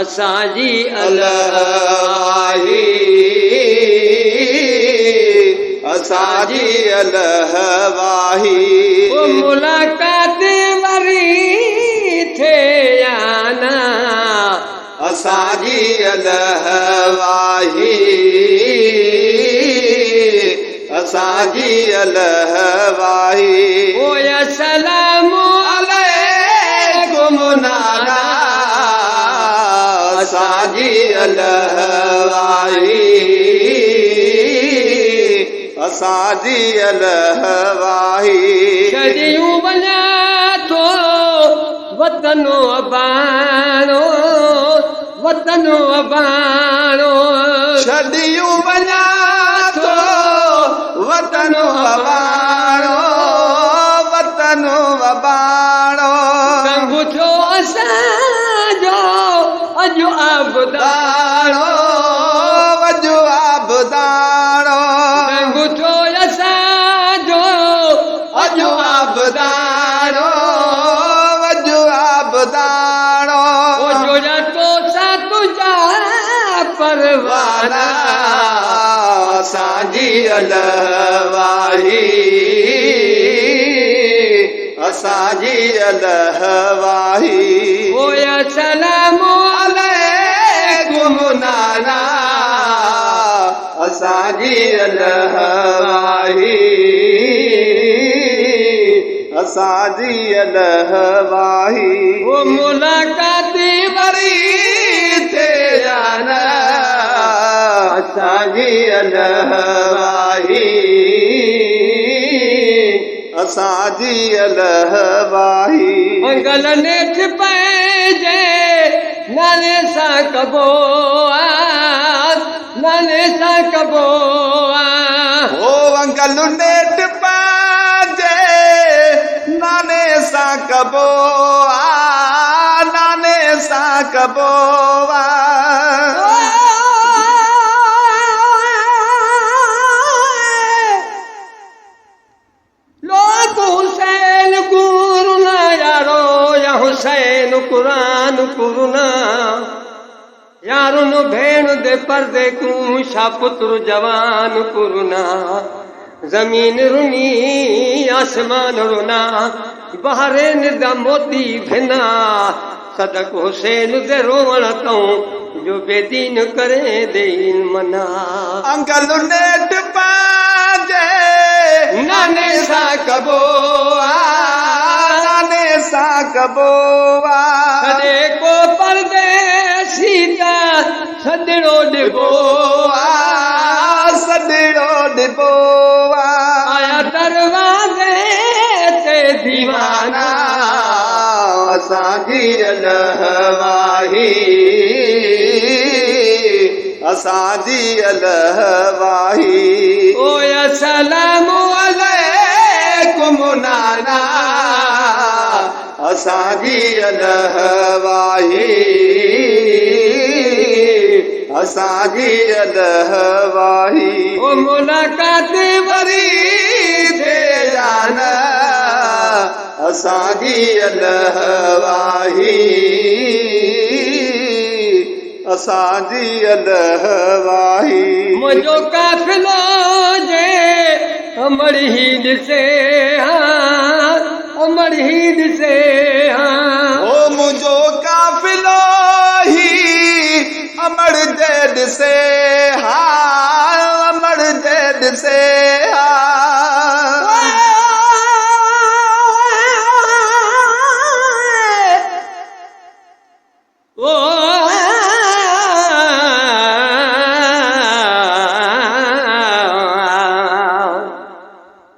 असांजी अलवाही असांजी अलवाही मुलाकात वरी थे आना असांजी अलवाही असांजी अलवाही ओया सलाम अलैकुम नाना असांजी अलवाही असांजी अलवाही छॾियूं वञा थो वतनो अबाणो वतनो अबाणो छॾियूं वञा थो वतनो अबाणो वतनो अबाणो संगु थियो असांजो अॼु आबदाणो वजो आबदाणो संगु थियो असांजो अॼु आबदाणो वजो आबदाणो ओ जोया तो सा तुझा परवाना असांजी अलवाही असांजी अलवाही ओया सलाम अलैकुम नाना असांजी अलवाही असांजी अलवाही ओ मुलाकात वरी थे आना असांजी अलवाही असांजी अलवाही मंगल नेठ पैजे नाने सां कबो नाने सां कबो ओ अंगल नेट पाजे नाने सां कबो नाने सां कबो लोग हुसैन गुरुना यारो या हुसैन कुरान कुरुना यारुन भेण दे पर्दे कू शा पुत्र जवान कुरुना जमीन रुनी आसमान रुना बहरे निदा मोती भिना सदक हुसैन दे रोवण तूं जो बेदीन करे देन मना अंगल नेट पाजे नाने सां कबो नाने सां कबो सॾे को परदेसी सदड़ो ॾिबो सदड़ो ॾिबो आया दरवाज़े ते दीवाना असांजी अलवाही असांजी अलवाही ओया सलाम अलैकुम नाना असांजी अलवाही असांजी अलवाही ओ मुलाकात वरी थे जाना असांजी अलवाही असांजी अलवाही मुंहिंजो काफ़िलो जे अमर ही ॾिसे अमर ही ॾिसे ओ मुंहिंजो काफ़िलो ही अमर दे ॾिसे अमर दे ॾिसे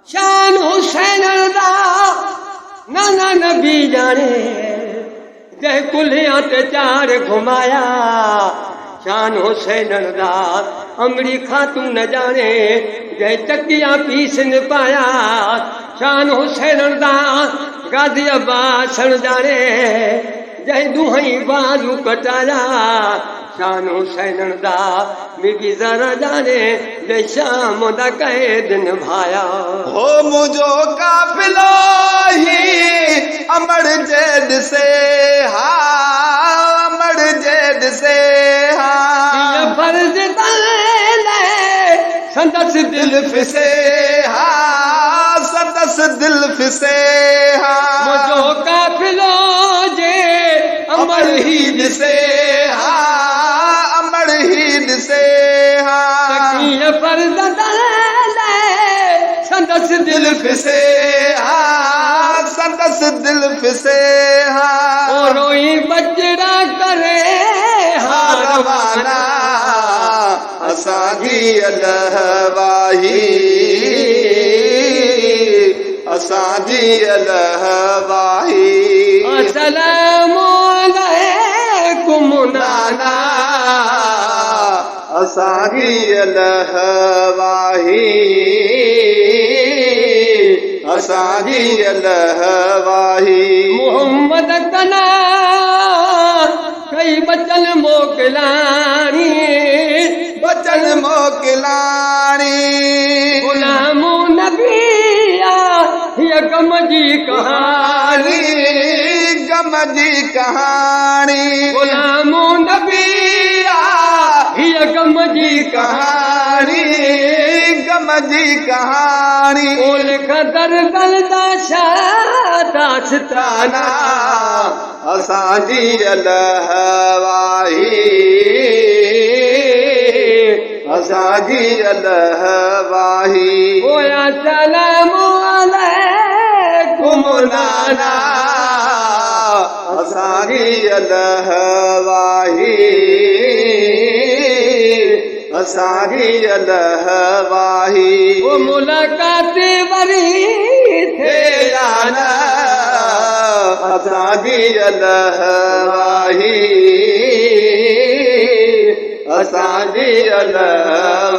शान हुसैन दा नाना नबी जाने जय कुलिया ते चार घुमाया शान हुसैन दा अमरी खातून न जाने जय चकिया पीस न पाया शान हुसैन दा गादी अब्बास जाने जय दुहई बाजू कटाया शान हुसैन दा मिगी जरा जाने दे शाम दा कहे दिन भाया हो मुझो काफिलो ही अमर जेड से हा अमर जेड से हा ये फर्ज तले संदस दिल फिसे हा सदस दिल फिसे हा मुझो काफिलो जे अमर हीद से हा अमर हीद से हा ये फर्ज तले संदस दिल फिसे हा सदस दिल फिसे हा ओ रोई बजड़ा करे हा रवाना असांजी अलहवाही असांजी अलहवाही अस्सलामु अलैकुम नाना असांजी अलहवाही असांजी अलहवाही मोहम्मद तना कई बचन मोकलानी बचन मोकिलाणी गुलामो नबिया ये गम जी कहानी गम जी कहानी गुलामो नबिया ये गम जी कहानी गम जी कहानी ओल खदर गलदा दास्ताना असांजी अलहवाही असांजी अलहवाही ओया सलामु अलैकुम नाना असांजी अलहवाही असांजी अलहवाही ओ मुलाकात वरी थे जाना असांजी अलहवाही असांजी अलहवाही